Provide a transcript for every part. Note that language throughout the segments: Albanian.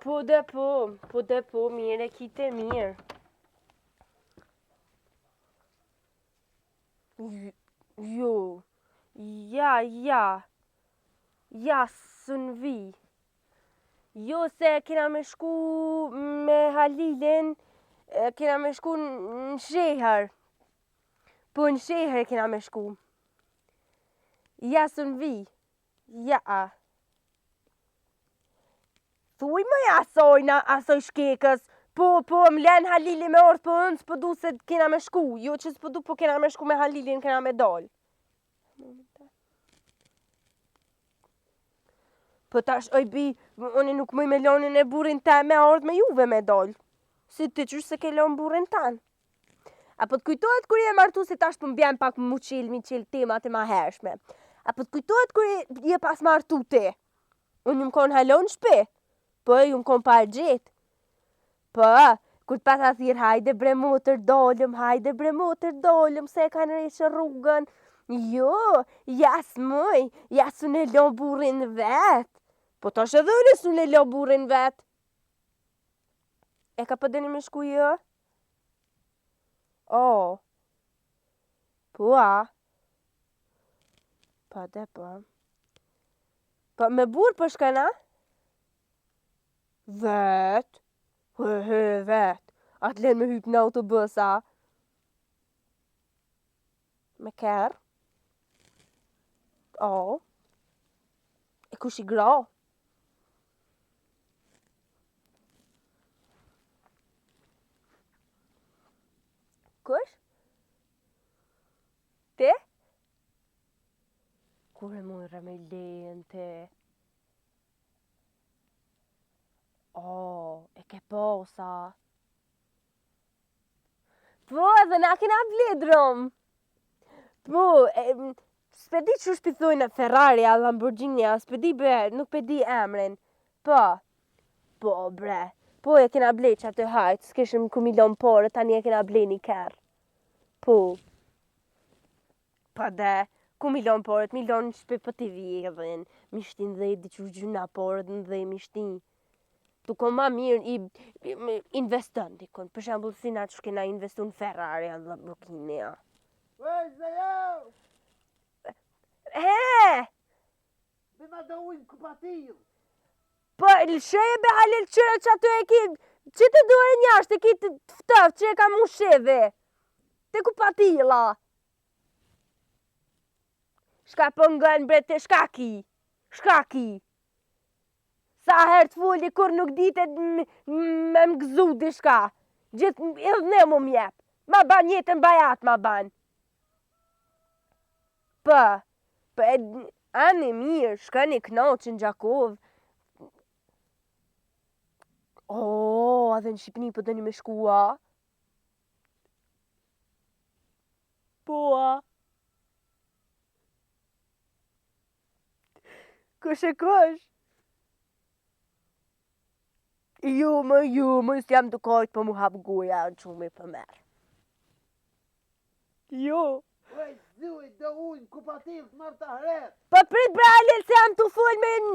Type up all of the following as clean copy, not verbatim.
po, mire, kite mirë. Jo, ja, së në vi. Jo, se kena me shku me Halilin, kena me shku në shehër. Po në shehër kena me shku. Ja, së në vi. Ja. Thuj më asoj shkekës. Po, më len Halili me orë, po unë s'po du se kena me shku. Jo që s'po du, po kena me shku me Halilin, kena me dal. Po tash, oj bi, unë nuk mëj me lonin e burin ta me orë me juve me dal. Si ti qysh se ke lon burin tanë. Apo të kujtohet kur je martu se tash po m'bjen pak mi qil temat e ma hershme. Apo të kujtohet kur je pas martu ti. Unë ju m'kon halon shpe. Po, ju m'kon pa gjetë. Po, kur t'pata thirë, hajde bre motër dollëm, se e kanë reshë rrugën. Jo, jas mëj, jas unë e lo burin vetë. Po tash edhe unë e lo burin vetë. E ka përdeni me shku jo? O. Po a? Po dhe po. Po me burë për shkana? Vet? Vet. Atë len me hyp në autobusa. Me kërë? O. E kush i gra? Kush? Ti? Kur e mojra me lejen ti? O, e ke posa. Po, edhe na kena vledrëm. Po, s'pedi që shpithojnë Ferrari, a Lamborghini, a s'pedi bre, nuk pedi emrin. Po, bre. Po, e kena blej që atë hajtë, s'keshëm ku milion porë, tani e kena blej një kërë. Po. Po dhe, ku milion porët, milion shpe për t'i vjedhen, mishtin dhe i diqur gjuna porët në dhe mishtin. Tu ko ma mirë investën dikon, për shembull si na që kena investu në Ferrari, a Lamborghini, a. Vëzë jo! He! Be ma do ujnë kupatil! Po, lëshëje be Halil qëre që aty e ki, që të duhe njashtë, e ki të ftëf, që e ka mu sheve. Te kupatila. Shka pëngën bre te shkaki. Sa herë të fulli kur nuk dite me më gëzu di shka. Gjithë edhe ne mu mjep. Ma ban jetën bajat ma ban. Po, anë mirë, shkani knoqë në Gjakov. O, adhe në Shqipni po dëni me shkua. Po, a. Kush e kush? Jo, më s'jam të kajtë për mu hapë goja në qumë i për merë. Jo. Oj, zuj, do ujnë kupatil të marrë të hret. Po prit bre Halil se jam të full me në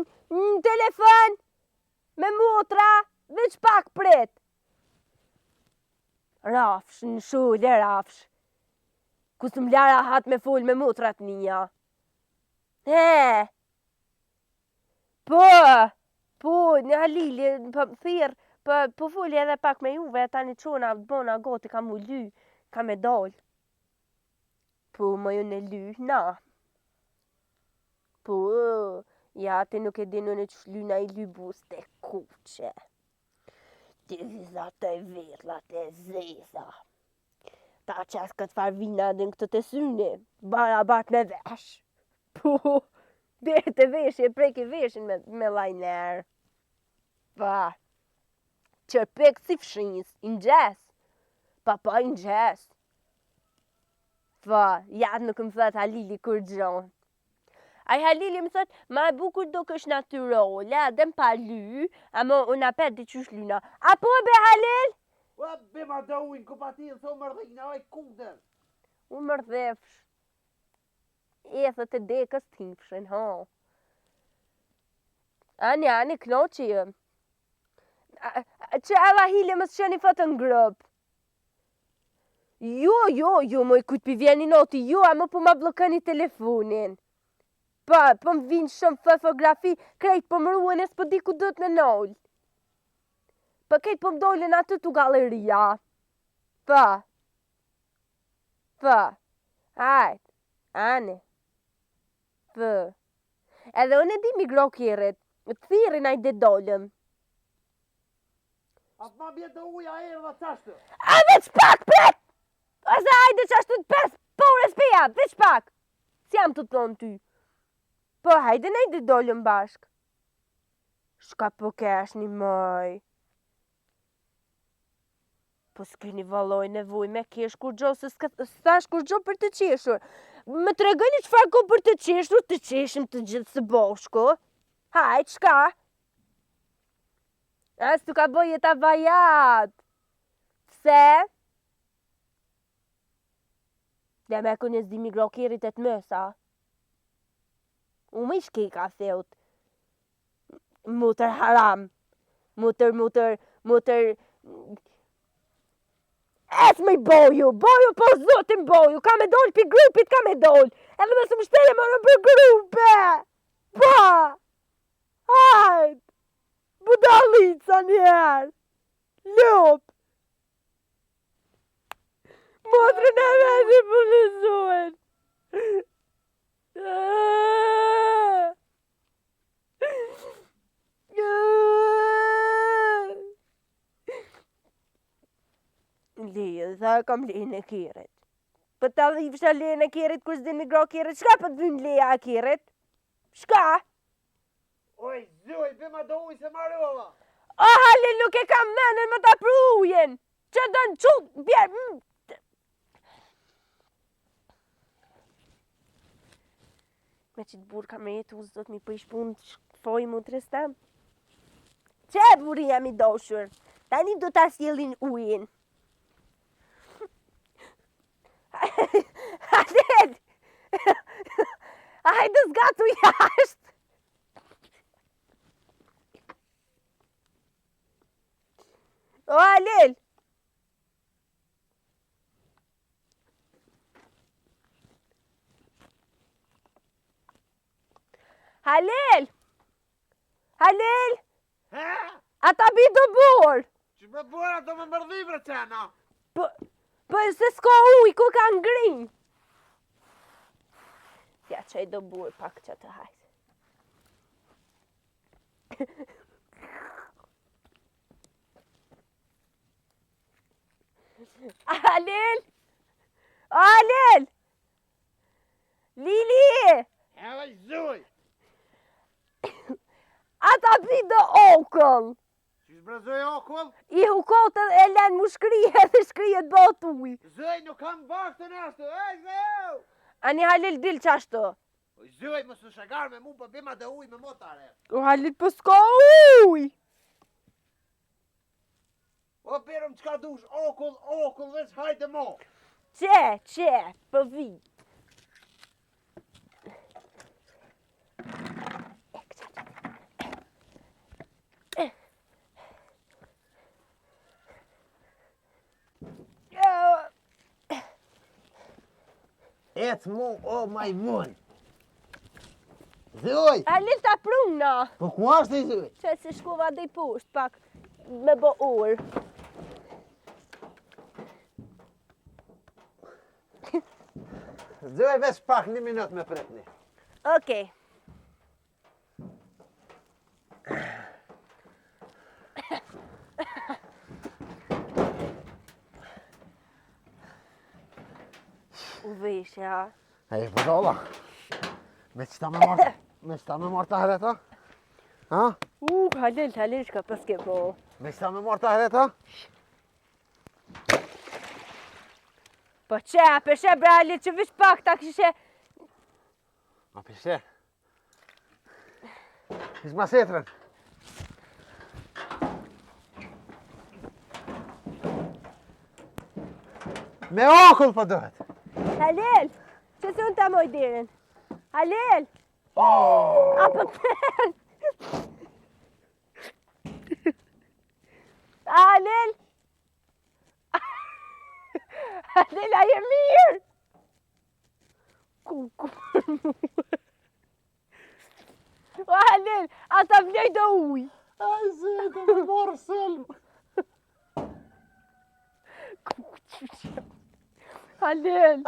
telefon, me motra, veç pak prit. Rafsh, në shullë, rafsh. Kusë më lara hat me full me motrat nija. He. Po, në Halili, thirë, po fulli edhe pak me juve, tani qona, bona, goti, ka mu ly, ka me doll. Po, më ju në ly, na. Po, ja, ti nuk e dinu në që lyna i ly bus të kuqe. Të vizat të vetlat të zeza. Ta qas këtë farvina dhe në këtë të syni, bara bat me vesh. Po, dhe të veshje, preki veshin me lajner. Pa, qërpek si fshins, i nxes. Pa, i nxes. Pa, jatë nuk më thët Halili kur gjonë. Ai Halili më thët, ma e bukur do kësh natyrole, dhe më pa ly, ama unë apet dhe qysh lyna. Apo be Halil? O, be ma do ujnë kupatil, so më rëdhina, oj kudër. Unë më rëdhefsh. Ethët e dekës t'hifshin, ha. Ani, knoqi. Që alla hile më s'qeni foto në grup. Jo, moj kujt pi vjeni noti, jo, a më po ma blokani telefonin. Po më vinë shumë fotografi, krejt po më ruën e s'po di ku dhët me noll. Po krejt po më dollin aty tu galleria. Po, hajt, ane. Po, edhe unë e di migro kjerit, të thirin a i dhe dollëm. Atë ma bje të uja erë dhe qashtë. A veç pak, pret! Ose hajde që ashtu të pes, pore s'peja, veç pak. Si jam të thonë ty. Po, hajde ne i dhe dollëm bashk. Shka po kesh një mëj. Po s'kini valoj nevoj me kesh kur gjo, se s'tash kur gjo për të qeshur. Me të regoni qëfar ko për të qeshur, të qeshim të gjithë së boshko. Hajt, shka? As tu ka boj jeta vajat. Se? Dhe me kënës di migrokirit e të mësa. U më ishke i ka theut. Mutër haram. Mutër. Es me i boju po zotin boju. Ka me doll pi grupit, ka me doll. Edhe me së më shtere më në për grupe. Pa. Hajt. Budalica njerë. Lup. Motrën e veti për lëzuen. Leje, dhe kam lejnë e kiret. Për ta dhivësha lejnë e kiret, kur s'di migro kiret, shka për të vynë leja e kiret? Shka? Oj, zuj, bima do uj se marova. O, halil, nuk e kam menën më ta prujen. Që dënë qutë, bjerë. Me që të burë kam jetu, zdo të mi për ishpun të shkëfoj mu të restem. Që buri jam i doshur? Tani do ta sjellin ujin. Halil! Hajde zgatu jashtë! O, Halil! Halil! Halil! He? Ata bi do burë! Që me bura do me mërdhivre qena. Po se s'ko uj, ku ka ngrinj? Ja që i do burë pak që të hajtë. Halil! Halil! Lili! Hele zuj. Ata bi do okull! Që shbrezoj okull? I hukot e len mu shkrije dhe shkrijet bot uj. Zuj, nuk kam bashkë të nashtu. Ej, zuj! Ani Halil dil qashtu. Oj, zuj, më së shagar me mu për bima dhe uj me motare. O Halil për s'ka uj. O, pirëm qka dush, okull, veç hajde mo. Qe, për vi. Ec mu, o majmun. Zuj! Halil ta pruna. Po ku ashtë i zuj? Që se shkova dhe i pusht pak me bo orë. Zuj, veç pak një minut me pretni. Okej. U vesh, ja. Ej, po dolla. Me qëta me marrë ta hereta? Ha? Halil, shka paske po. Me qëta me marrë ta hereta? Po që, peshe bre Halil, që vish pak ta kishe... Ma pishe. Ish ma setren. Me okull po dohet. Halil, që se unë ta moj dirin? Halil! Oh! Apo tërë! Halil? Halil, a je mirë? Kuku për mua. O Halil, a ta vlej do uj. Ai zë, të më morë sëllëm. Kuku qyqja. Halil.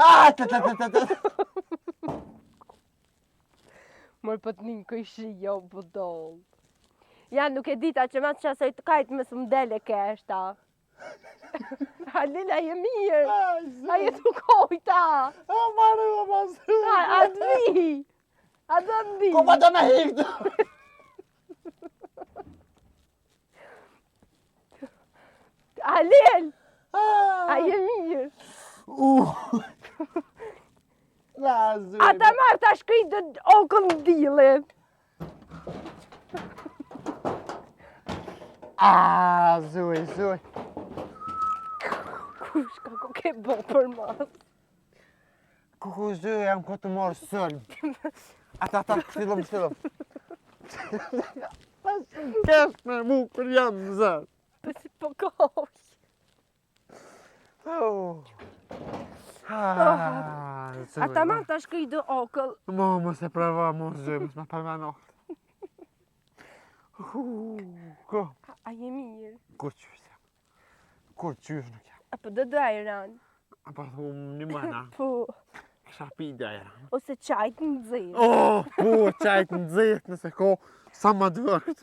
Mor po të një këjshi jo budol. Ja, nuk e dita që ma të qasoj të kajtë më së mdele keshta. Halil, a je mirë? Ai zë. A je të kojta? A marë o ma zë. A të vi? A të vi? Ko pa të me hiktë. Halil, a je mirë? La zë. A ta marrë ta shkrit dhe okën dilit. Zë. Kush ka ko ke bo për mas? Kuku zë, jam ko të morë sëllëm. Ata, shtillëm. Kesh me mu kër jam zërë. Për si po kosh. A ta marrë ta shkrit dhe okën. Më se prava, më zë, më s'ma përma nohtë. Ko? A je mirë? Kur qysh nuk jam. A për do ajran? A pa thumë një mëna. Po. Kësha pi dhe ajran. Ose qajtë në zirë. Po, qajtë në zirë nëse ko sa ma dëvërt.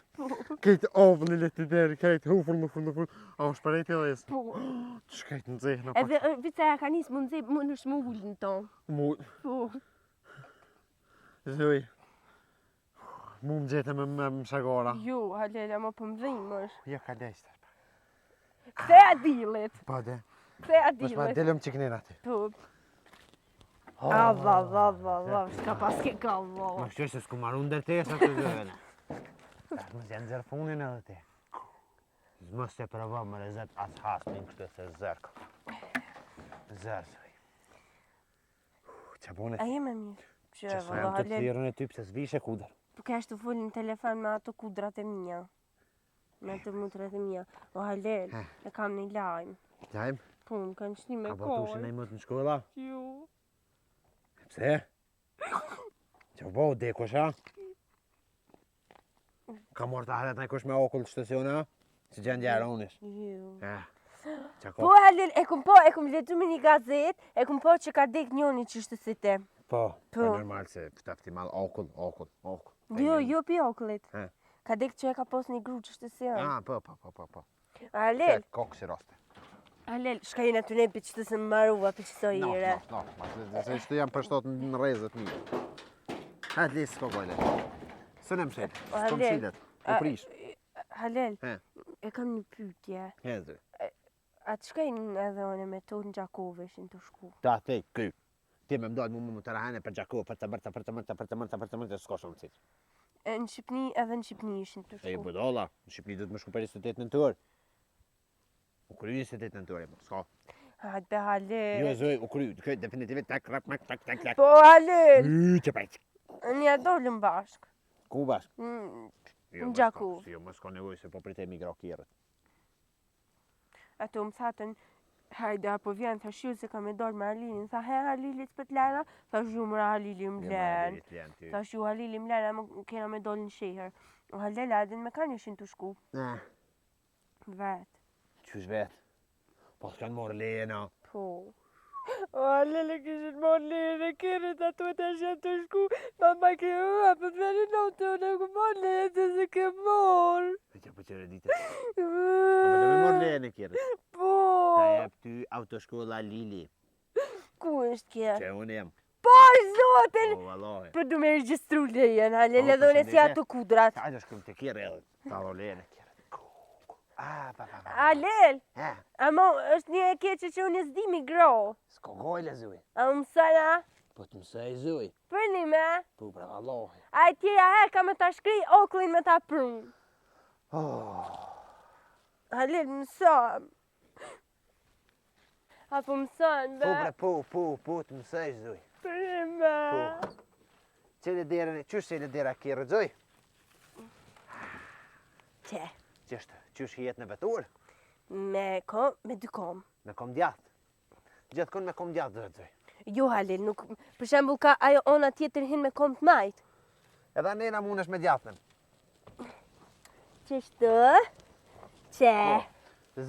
Kejtë ovën i leti deri, kejtë hufur. A o shpërejt e lesë. Po. Që kejtë në zirë në pak. Edhe vica ja ka nisë më në zirë, më në shmullë në tonë. Mu, Po. zëj. Mu më gjete me më shagora. Jo, Halil, ama për më dhimësh. Ja ka lejtë. Kse a dilit? Po dhe. Kse a Mos ma dilit? delëm që kënin ati. Po. Va, shka pas ke ka va. Ma kështë se s'ku marru ndërtesa të zëvele. Mos janë zërë funin edhe ti. Mos të prova më rezet as hasmin kështë se zërë. Zërë, zëj. Qa bune? A jeme mirë? Që sa jam të të thirën e ty pëse s'vishe kudër. Po kesh të folin në telefon me ato kudrat e mija. Me ato mutrat e mija. O Halil, e kam një lajmë. Lajmë? Po, më kanë shni me Ka bërtu që ne mëtë në shkolla? Jo. Pse? Që po, dekosha? Ka morë të halet në kush me okull të shtësiona? Si gjën gjerë unish? Jo. Qa Po ko? Halil, e kum letu me një gazet, e kum po që ka dek njoni që shtësite. Po, Po. po normal se pëtafti mal okull. Jo, pi okullit. He. Ka dek që e ka pos një gru që shtësion. Po. Halil, Kokë si roste. Halil, shka jena të nepi që të se më marua për që so ire. No, se shtë jam përshtot në rezet një. Hajtë lisë s'ko gojle. Së në mshet, s'ko mshilet, po prish. Halil, He, e kam një pytje. hezë. A të shkajnë edhe one me to në Gjakoveshin të shku? Ta te, ky. Ti me mdojnë mu të rahane për Gjakov, për të mërta, s'ko shumë cit. Në Shqipni edhe në Shqipni ishin të E i shku. bëdolla, në Shqipni du të më shku për 28 nëntor. U kry 28 nëntor, s'ko. Hajt be Halil. Jo, zoj, u kry, këtë definitivet, tak. Po Halil, Që pajtë. një dollën bashk. Ku bashk? Në Gjakov. Jo, më s'ko nevoj se po prit e migro kjerët. Ato më thatën, hajde apo vjen, thash ju se ka me dollë me Halilin. Tha, he Halilit për të lena, thash ju mëra Halili më len. Thash ju Halili më lena, më kena me dollë në sheher. O Halil, adin me kanë ishin të shku. Vet. Qysh vetë? Po s'kanë morë leje, no. Po. O Halil e kishin morë leje e kërët ato të shenë të shku. Mama ke për të veri në të në ku morë leje të se ke morë. E që po qërë dite. Po për të me morë leje në kjerët. Po. Ta jep ty autoshkolla Lili. Ku është kje? Që unë jem. Por zotin! Po, vallohi. Për du me registru lejen, Halil, Po, edhe unë si përshëndetje. ato kudrat. Ta është shkëm të kjerë edhe. Ta do leje në kjerët. Pa. Halil, He, ama është një e keqe që unë s'di mi gro. s'ko gojle zuj. A më mësana? Po të mësej zuj. Për një me? Po, pra vallohi. A i tjera herë ka me ta shkri oklin me ta prunë. Halil, mësëm. Apo mësën, be? Po, bre, po, të mësej zuj. Për një me? Po. Qële derën, qysh qële dera kjerë zuj? Qe? Qështë, qysh jetë në vetur? Me dy kom. Me kom djathtë. Gjithkon me kom djathtë duhet, zoj. Jo, Halil, nuk... Për shembull, ka ajo ona tjetër hin me kom të majt. Edhe nena munesh me djathtën. Qështu? Qe?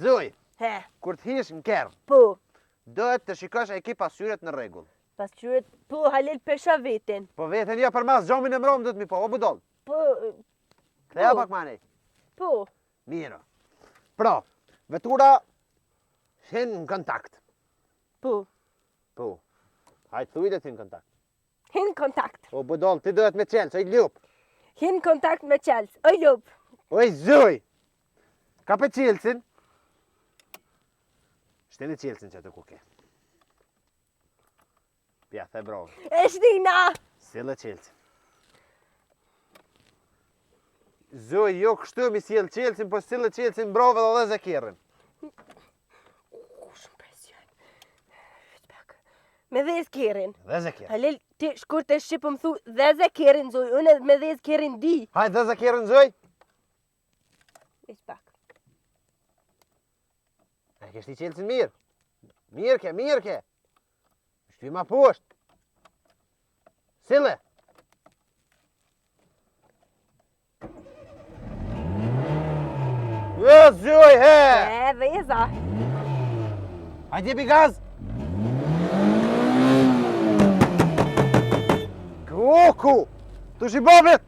Zoj, He, kur të hish në kerr, po. duhet të shikosh e ki pasyret në rregull. Pasqyret, po, Halil, pesha vetin. Po veten jo për mas gjomin e mrom duhet mi po, o budol. Po, Ktheja pak mani. po. Miro. Pra, vetura hin në kontakt. Po. Po. Hajtë thuj dhe ti në kontakt. Hin kontakt. O budol, ti duhet me qelë, i ljup. Hin kontakt me qels. Oj, lup. Oj, zoj! Ka pe qelësin. Shteni qelësin që të kuke. Pja, the bravo. E shtina! Sile qelësin. Zoj, jo kështu mi sjell qelësin, po sile qelësin bravo dhe zekirën. Shumë presion. Shpak. Me dhez kerin. Dhe zekirën. Halil, ti shkur të shqipë më thu dhe kerin, zoj. Unë me dhez kerin di. Hajde dhe zekirën, zoj. Shpak. E kështi qelësin mirë. Mirë ke. Shty ma poshtë. Sile. Jo, zoj, he! E, veza. Hajde jepi gaz! Koku! Tu shi babit!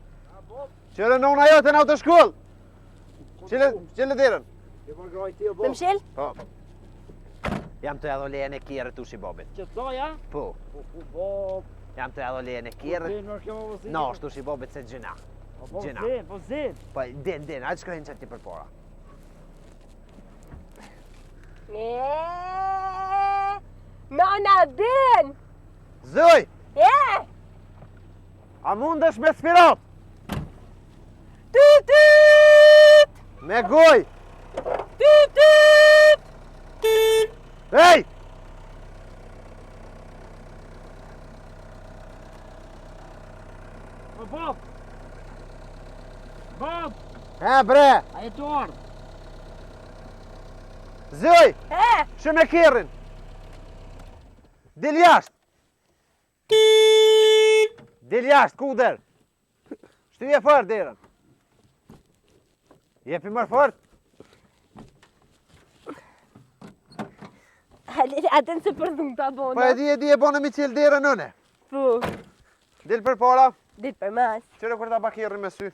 Qëre nona jote në autoshkoll! Qële dirën? Me mshel? Po. Jam të edho lejen e kjerë tu shi babit. Që të ja? Po. Jam të edho lejen e kjerë. No, shtu shi babit se gjina. Gjina. Po zin. Po, din, hajtë shkrejnë që ti për pora. Nana din! Zoj! E! A mundesh me spirat? Tytyt! Me goj! Tytyt! Ej! Po Bob! Bob! E bre! A e të ardhë? Zoj! E! Shumë e kjerrin! Dil jashtë! Dil jashtë, kuder! Shtyje fort derën! Jepi mërë fort! Halil, atën se përdhëm të Po abona. e di e bonë mi qilë derën nëne! Po. Dil për para, Dit për mas. qëre kur ta pa kjerrin me sy.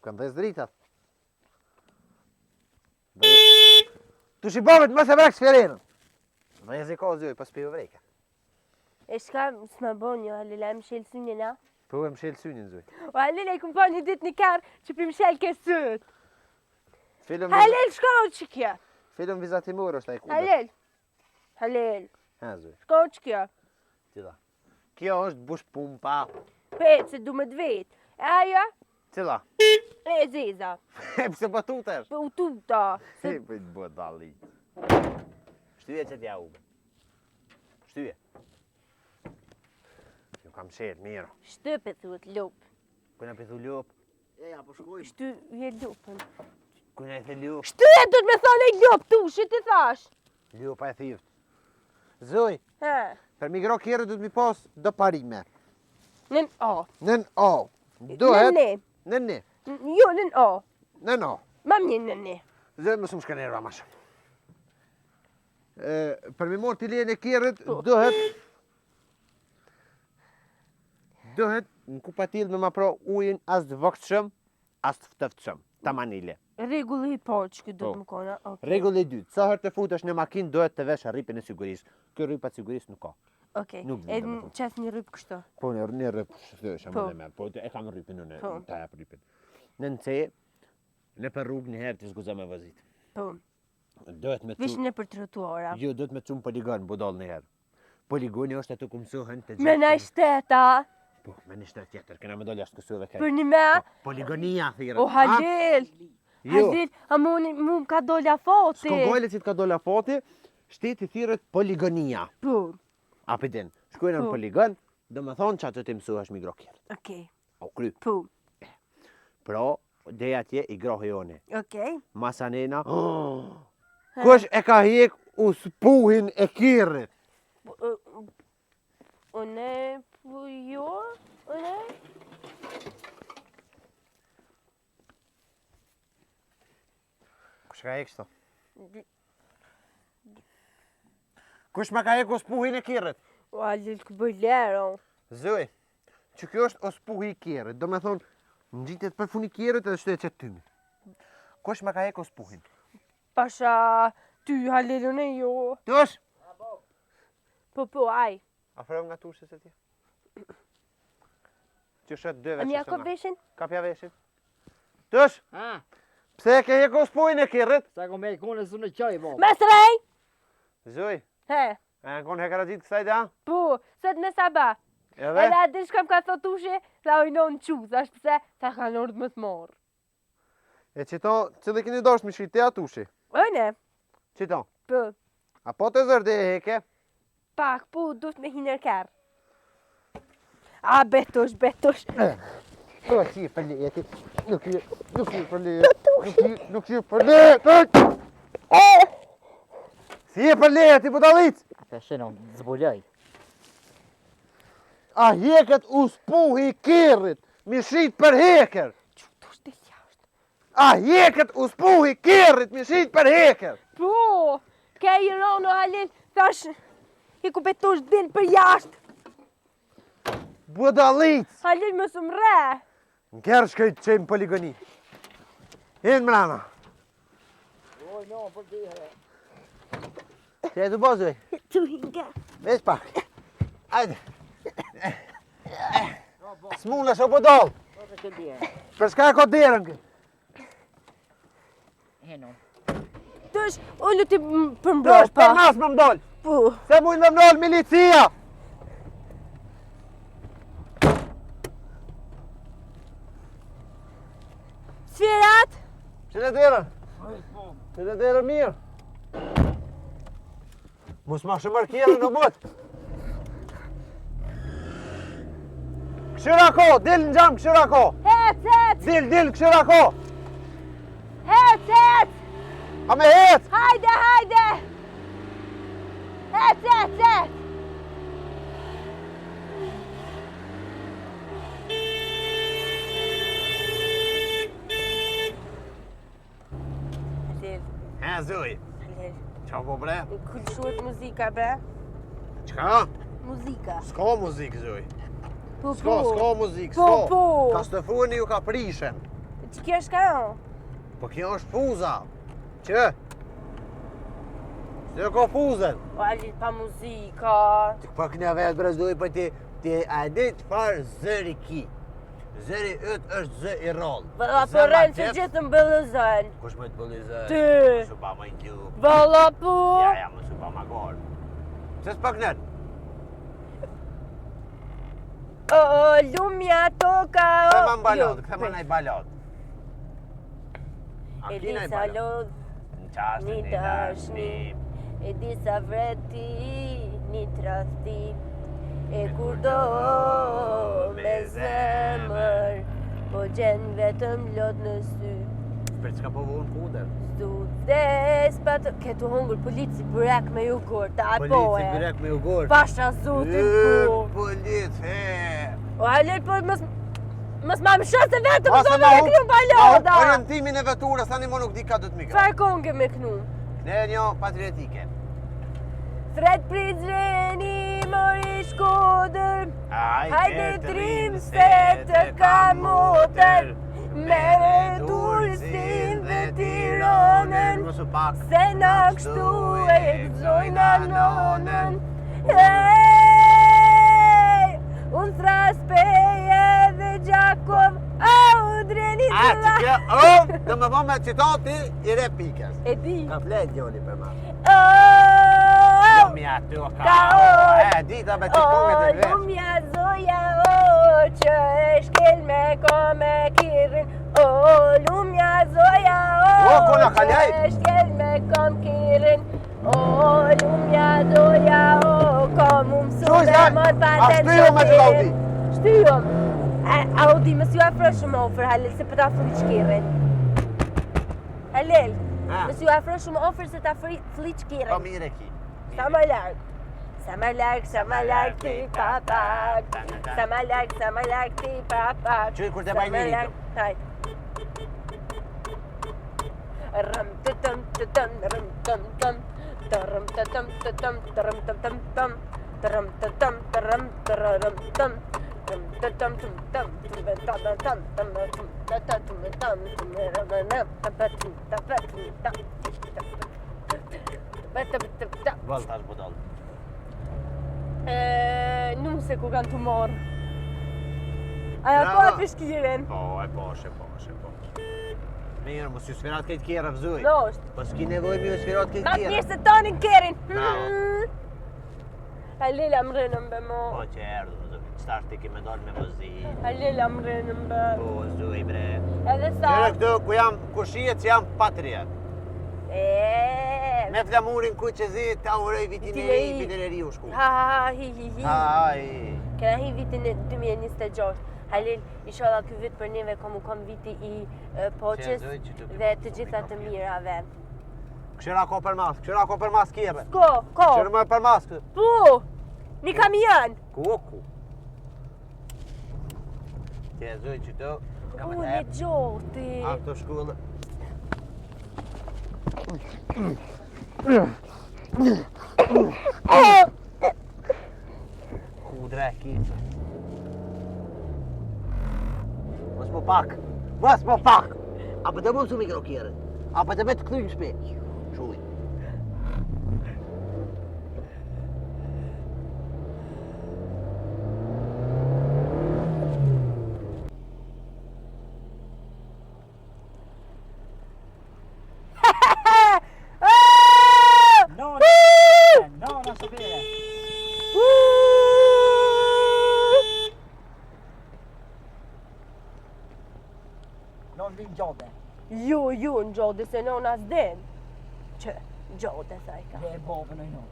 Kanë dhe zdritat. Tu shi babit, mos e vrek sferenën! Dhe e ziko zoj, pas pive vreke. E shka s'ma bon jo, Halil, e mshel synë na. Po e mshel synin zoj. O Halil, e këm pa një dit një karë që për mshel ke sët. Halil! Shko që kjo. Film vizatimor është ai kunder. Halil, Ha zoj. shko që kjo. Cila? Kjo është bush pumpa. Pet, se du me dvet. E ajo? Cila? E zeza. Pse po tutesh? Për u tuta. Si po të bëhet dalli. Shtyje që t'ja ube. Shtyje. Ju kam shet, mirë. Shtëpe thuet lup. Kujna pithu lup? Ja, po shkoj. Shty je lupën. Kujna e the lup? Shtyje du të me thonë e lup tu, shi ti thash. Lupa e thift. Zoj, Ha. për migro kjerë du të mi pas do parime. Nën o. Nën o. Dohet. Nën Nën ne. ne. Jo, nën o. Nën o. Mam një nën ne. Zoj, më shumë shkanerva ma shumë. Për mi morë pilen e kjerët, Po. dohet në kupatil me ma pro ujin as të vokshëm, as të ftëftshëm. Tamanile. Regulli i parë që këtë du Po. të më kona. Okay. Regulli 2. Sa herë të futesh në makinë dohet të vesh rripin e sigurisë. Kjo rripa sigurisë nuk ka. Okej. Nuk E di, në qas një rryp kështu. Po në rrip shëtësha Po. më dhe me. Po e kam rripin në Po. ta jap rripin. Në në ce, në për rrugë një herë të zguza me vëzit. Po. Dohet me Vish cu... në për trotuara. Jo, dohet me cumë poligon, budol një herë. Poligoni është atë ku mësohen të Me në shteta. Po, me një shtetë tjetër, kena me dole ashtë kësuve kaj. Për një me. Poligonia, thirët. O Halil. Jo, Halil, a mu ka dolla foti. s'ko gojle që t'ka dole foti, shteti thirët poligonia. Po. Apidin, shkojnë në Po. poligon, do më thonë që atë të mësuhesh migrokjerët. Okej. O kry. Po. Pra, dhe atje i grohe jone. Okej. Masanena. Kush e ka hek u spuhin e kirrit? Unë po jo? Unë? Kush ka hek shto? Kush ma ka hek u spuhin e kirrit? O Alil kë bëj lero. Zëj, që kjo është o spuhi i kirrit, do me thonë, në gjitet për funi kirrit edhe shte e qëtë tymi. Kush ma ka hek u spuhin? Pasha ty Halil unë jo. Tush? Po, aj. Afrëm nga tushës e ti? Që shëtë dëve Një ako veshin? Kapja veshin. Tush? Ha? Pse e ke hek u spuhin e kirrit? Sa kom me kone së në qaj, baba. Mesrej? Zëj, He. e në konë hekara gjitë kësaj da? Po, sët në saba. Edhe? Edhe adi shkam ka thot ushe, tha ojnon qu, thash pëse, tha ka në ordë më të morë. E qëto, cëllë kini dosht mi shite atushi? Ojne? Qëto? Po, A po të zërde e heke? pak, po, duft me hiner kërë. A, betosh. Po, si e përli, e ti, nuk i përli, nuk i përli, si e përli, e ti budalic? Ata shenë, zbuloj. A heket u spuhi i kirrit, mi shit për heker. Dush të jashtë. A heket u spuhi i kirrit, mi shit për heker. Po, ke i rono Halil, thash, i ku betosh din për jashtë. Budalic, Halil më së mre. në kërë shkëjt qemë poligoni. Hinë mrana. Oj, no, për të ihe. Se e të bozoj, Tu hinga. veç pak. Ajde. S'muna shë po dollë. Po të të dhije. Për shka e ko derën kë? Heno. Dush, unë ti Dosh, përmbrosh për pa. nas më mdoll. Po. Se mujnë më mdoll milicia. Sfirat? Që në derën? Që në derën mirë. Mos ma shëmër kjerën në botë. Këshyra ko, dil në gjamë këshyra ko. Hec. Dil, këshyra ko. Hec. A me hec. Hajde. Hec. Halil, He, zëj. Qa po bre? kull shuhet muzika, bre? Qka? Muzika. S'ka muzikë, zëj. Po, S'ka muzikë, Po, s'ka. po. Ka së të fueni ju ka prishen. Që kjo është ka? Po kjo është fuza. Që? Se ka fuzën. O, Halil, pa muzika. Po kënja vetë bre zdoj, po ti a di të farë zëri ki. Zëri ytë është zë i rollë. Valla, po rënë që gjithë më bëllëzën. Kush me të bëllizë? Ty. Mësë ba ma i njëpë. Valla, po. Ja, mësë ba ma gorë. Se s'pak nërë? O, lumja toka, o. Këthe ma në balot, këthe ma në i balot. A E di kina i sa balot? lodh, Në qashtë një një dashni. e di sa vreti, një trasti. E kur do me zemër, po gjen vetëm lot në sy. Për çka po vonë kunder? Studes pa të... Ke të hongër polici bërek me jogurt, a po Polici e? bërek me jogurt. Pasha zotin po. Polic, he. O, Halil, po mës ma më shërë se vetëm Ose so ma me hup- kënu balota. orientimin e veturës, tani mo nuk di ka do të migra. Far konge me kënu? Ne një patriotike. Fred Prizreni, mori Shkodër, hajde trim se të ka motër, mere Durrësin dhe Tiranën, Mësë pak. se na kështu e gëzojnë anonën. Unë thras peje dhe Gjakov, au dreni A, që zëlla. kjo, dhe më thonë me citati i repikës. E di. Ka flet Gjoni për ma. Oh, Jo mi aty o ka Ka o. o. Dita me që konget e veç. lumja zoja, o, që e shkel me ko me kirin. O, lumja zoja, O, o, kona që kaljaj. e shkel me kom kirin. O, lumja zoja, o, kom më mësu Shuj, dhe zaj, mot a paten shtyjo me të lauti? Shtyjom. A u di më s'ju afro shumë ofër, Halil, se për ta fli qkirin. Halil, më s'ju afro shumë ofër se ta fli qkirin. Po mire ki. Sa më larg. Sa më larg ti papak. Sa më larg ti papak. Qëj kur të baj mirit. Hajde. Ram të tëm të tëm ram tëm tëm. Tërëm të tëm të tëm tërëm të tëm tëm. Tërëm të tëm tërëm tërëm tëm. Tëm të tëm tëm tëm. Tëm të tëm tëm tëm. Tëm të tëm tëm tëm. Vëll tash budall. Nuk se ku kanë të morë. Aja po e pishkirin. Po. Mirë, mos ju sfirat këtë kjerë vëzuj. Nosht. Po s'ki nevoj mi ju sfirat këtë Ma kjerë. t'mirë se tonin kerin. Bravo. Halila më rënëm be mo. Po që erdhë vëzuj. Qëtar ti ki me dollë me vëzit. Halila më rënëm be. Po vëzuj bre. Edhe sa. Qërë këtu ku jam kushijet që jam patria. Me flamurin ku që zi ta uroj vitin e ri, vitin e ri u shku. Ha, hi. Ai. Kena hi vitin e 2026. Halil, inshallah ky vit për neve kom viti i poqes dhe të gjitha të mirave. Këshira ko për mas kjeve. Ko? Këshira më për mas këtë. Pu! Një kamion! Ku. Tje zoj që të, ka me të Në hep. gjoti! Ato shkullë. Ku dre kiqë. Mos po pak. Apo të mos u mikro kjerën. Apo të me të këthy në shpe. Shuj. No, non sapere. Non vi gjode. Ju, në gjodi se nona s'den. Që, gjodi, thajka. Det är bara för någon.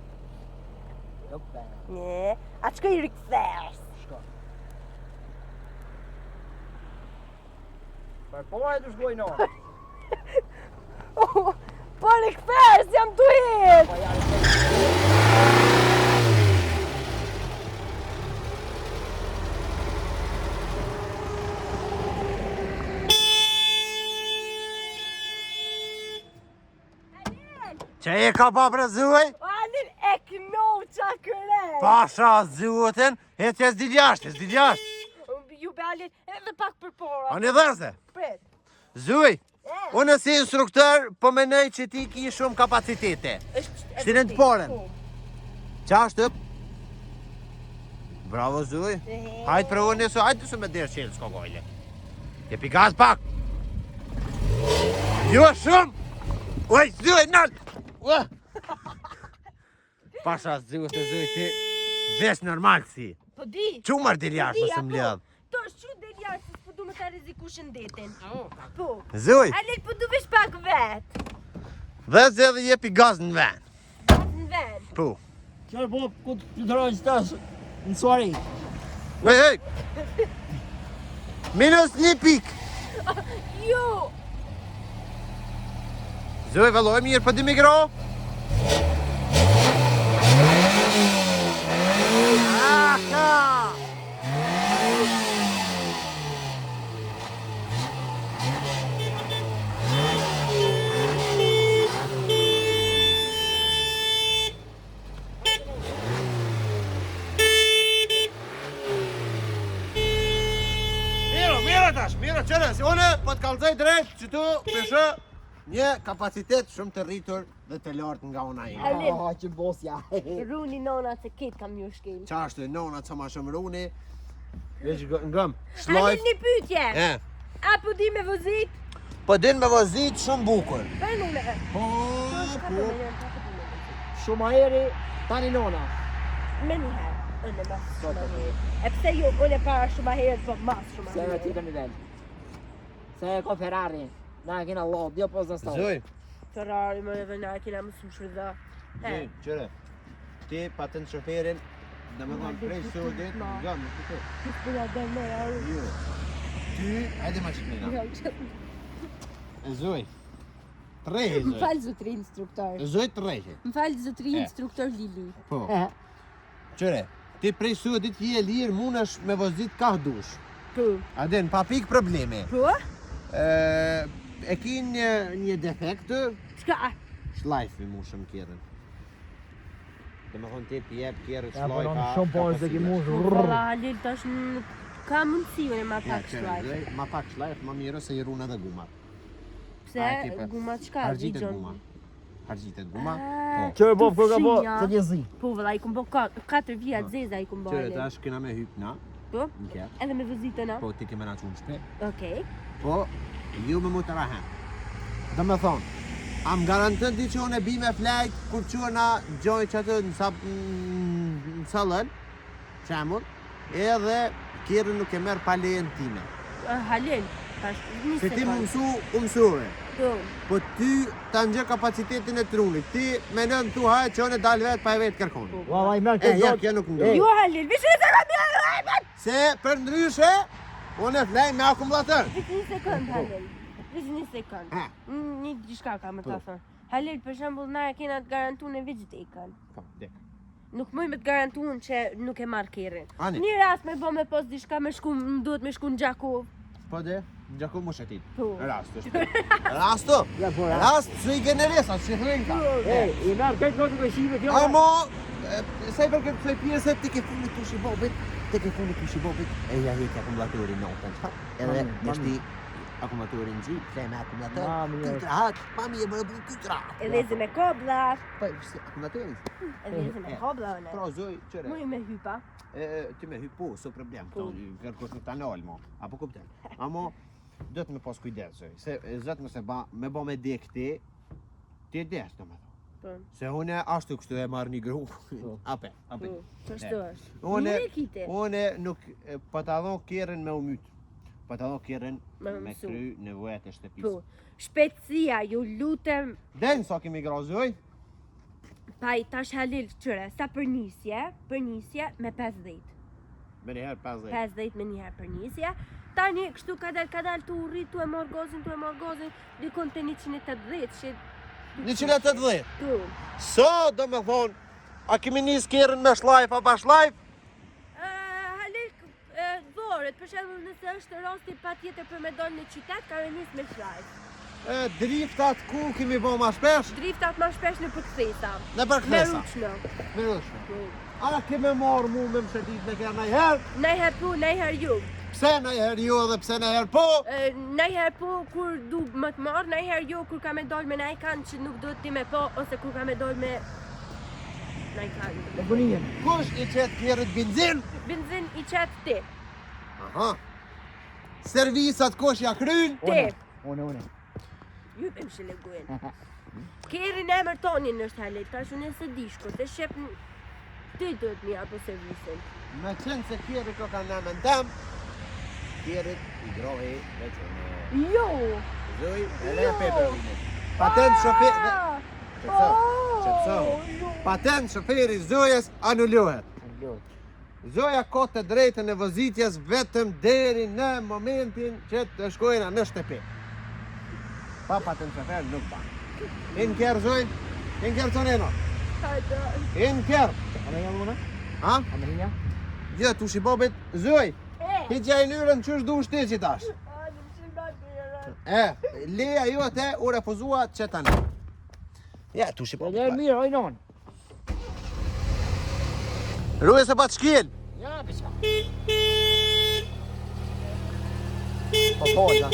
Uppe. Nje, atë shkoj i rikëthers. Shko. Për po e du shkoj në. Po rikëthers, jam të hitë! Po janë të Që e ka pa për zuaj? Alin e knoqa kërrej! Pasha zuëten, e që s'di ljashtë. Ju be Alin, edhe pak për pora. Ani dherse. Pret. Zuaj, unë si instruktor, po menoj që ti ki shumë kapacitete. Shtirin të poren. Qashtë? Bravo Zuaj. Hajtë për unë nësë, hajtë nësë me dirë qelë s'ko gojle. Je pi gaz pak. Jo shumë! Uaj, Zuaj, nalt! Pasha Zuaj të Zuaj ti, vesh normal si. Po di. Qumar dir jashtë më së mledh. To është që del jashtë, s'po du me ta riziku shëndetin. Po. Zuaj, Alin, po du vesh pak vet. dhe zë dhe je pi gaz në ven. Në ven. Po. Qërë po ku të drojnë stash në soari. Hej! Minus 1 pik. Ju. Zuaj, vëlloj mirë për 2 mikro. Mira, qërës, une po të kalzoj drejt që tu pëshë një kapacitet shumë të rritur dhe të lartë nga una ime. Alin. Që bosja. Runi nona se kitë kam ju shkel. Qashtu, nona që ma shumë runi, veç ngëm, Alin, shlojf. një pytje. E, Apo di me vëzit? po din me vozit shumë bukur. Për nune. Po, Ka me me jënë, ka me me. shumë aeri, tani nona. Me një herë. Unë e mas shumë herë. E pse jo, unë e para shumë herë, po mas shumë Se e herë. ti të nivel. Se e ko Ferrari. Na kena lo, dio pos në stavë. Zuj, Ferrari më edhe na kina më shumë shërda. Zuj, qëre, ti pa të në shoferin, Domethënë prej sodit, jo, nuk e kuptoj. Bëra dëmë ai. Jo. Ty, hajde ma shiknina. Zoj. Treje, Më zoj. fal zotri instruktor. Zoj treje. Më fal zotri instruktor Lili. Po. Qëre, ti prej sodit je lirë munesh me vozit ka dush. Po. Aden, pa pik probleme. Po? E ki një defekt, Çka? shlajfi mu shumë kjerën. Dhe me thonë ti t'jep kjerët Ja, po shlajfa. në shumë po se ki mu Valla Halil tash nuk ka mundësi me ma pak shlajf. Ma pak shlajf, ma mirë se i runa dhe gumat. Pse guma çka? Hargjitet guma. Hargjitet guma. Ah, Po. Qërë po Tu kërë ka po, fshinja. se një zi. Po valla i kum bo 4 vjet zeza i kum bo. Qëre Halil. tash kena me hyp na, Po? në kjerë. Edhe me vizitën a? Po ti keme na qunë shpe. Okej. Po, ju me mu të rahen. Dhe me thonë, am garantën ti që unë e bi me flajt, kur që na gjoj që atë në salën, qemun, edhe kjerën nuk e merë pa lejen time. Halil, tash një Se ti më sekond. mësu, u mësove. Po. Po ty ta nxë kapacitetin e trunit. Ti me nën tu hajt që unë e dal vetë pa e vetë kërkon. Valla i merë E, këtë ja, zotë. kjo nuk më Jo Halil, vishë një sekond. Se për ndryshe, unë e flej me akumulator. Vishë një sekond Halil. Vishë një sekond. Ha. Një gjishka ka me ta Po. thënë. Halil, për shembull, na e kena të garantu në vizitën. Po, dek. Nuk mëj me të garantuën që nuk e marrë kerrin. Ani. Një rast me bo me pos diçka me shku, më duhet me shku në Gjakov. Po de, gjaku mu shetit. Po. Rast është. Rasto? Ja, po, ja. Rast sui generesa, si thënë ka. E, i merë këtë këtë të shive t'jo. Ajmo, sa i përket kësaj pjese, ti ke funit të shibobit, ti ke funit të shibobit, e ja heki akumulatorin notën, qa? Edhe nështi akumulatorin gjit, flej me akumulator, Mami, e. këtë rahat, mami e më bu këtë rahat. Edhe zi me kobla. Po, si akumulatorin? Edhe zi me kobla, one. Pra, zoj, qëre, Muj me hypa. ti me hy po, so problem, Po. kërkosh në tanol, mo, apo kupten. Amo, do të me pas kujdes, zoj, se zot nëse me bo me dek ti e des, do me thonë. Po. Se une ashtu kështu e marrë një gru, ape. Po. Ç'është është? Une, Mire kite. une nuk po ta dhon kerën me umyt. Po ta dhon kerën Me me mësu. kry nevojat e shtëpisë. Po. Shpejtësia, ju lutem, Den sa kemi grazoj? pa i tash Halil qëre, sa për nisje me 50. Me njëherë 50. 50 me njëherë për nisje. Tani kështu kadal tu rrit, tu e mor gozin, dikon te 180 që 180. tu. So do me thonë, a kemi nis kerën me shlajf a pa shlajf? Halil, voret, për shembull nëse është rasti patjetër për me dalë në qytet, ka me nis me shlajf. Driftat ku kemi bo ma shpesh? Driftat ma shpesh në përkthesa. Në Me përkthesa. ruçno. Me rushme. A kemi marrë mu me mshetit me kërë najherë? Nejher pu, nejher ju. Pse najherë ju edhe pse najherë po? Nejher po kur du më të marrë, nejher jo kur ka me dalë me najkan që nuk do ti me po, ose kur ka me dalë me najkan. E bënijën. Kush i qetë kjerët benzin? Benzin i qatë ti. Aha. Servisat kush ja kryn? Ti. Une. Ju për më shëleguen. Kerin e mërtonin është Halil, tash unë e se dishko, të shep në... Ti duhet mi apo servisin. Me qenë se kjerët ko kanë në mendem, kjerët i grohi veç unë. Jo! Zoj, Jo! edhe e peperini. Patent shofer... Qëtëso. Patent shoferi zojes anullohet. Zoja ka të drejtën e vozitjes vetëm deri në momentin që të shkojna në shtëpi. Pa patent shofer nuk pa. In kjerë zoj, in kjerë të neno. Hajde. In kjerë. A me një luna? Ha? A me një? Gjë, tu shibobit, zoj. Hiqja i nyrën qësh du shti që tash. Leja ju te u refuzua që tani. Ja, tu E shibobit. lërë mirë, ojnon. Ruje se pa të shkil. Ja, pisa. Po poza.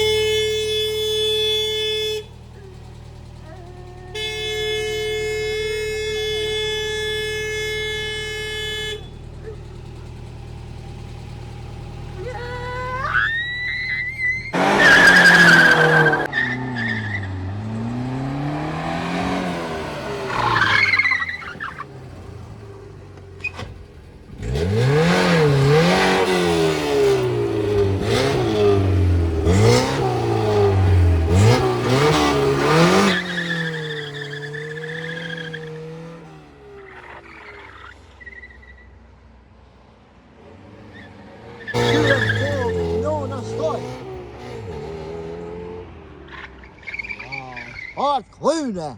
Hart, klyne!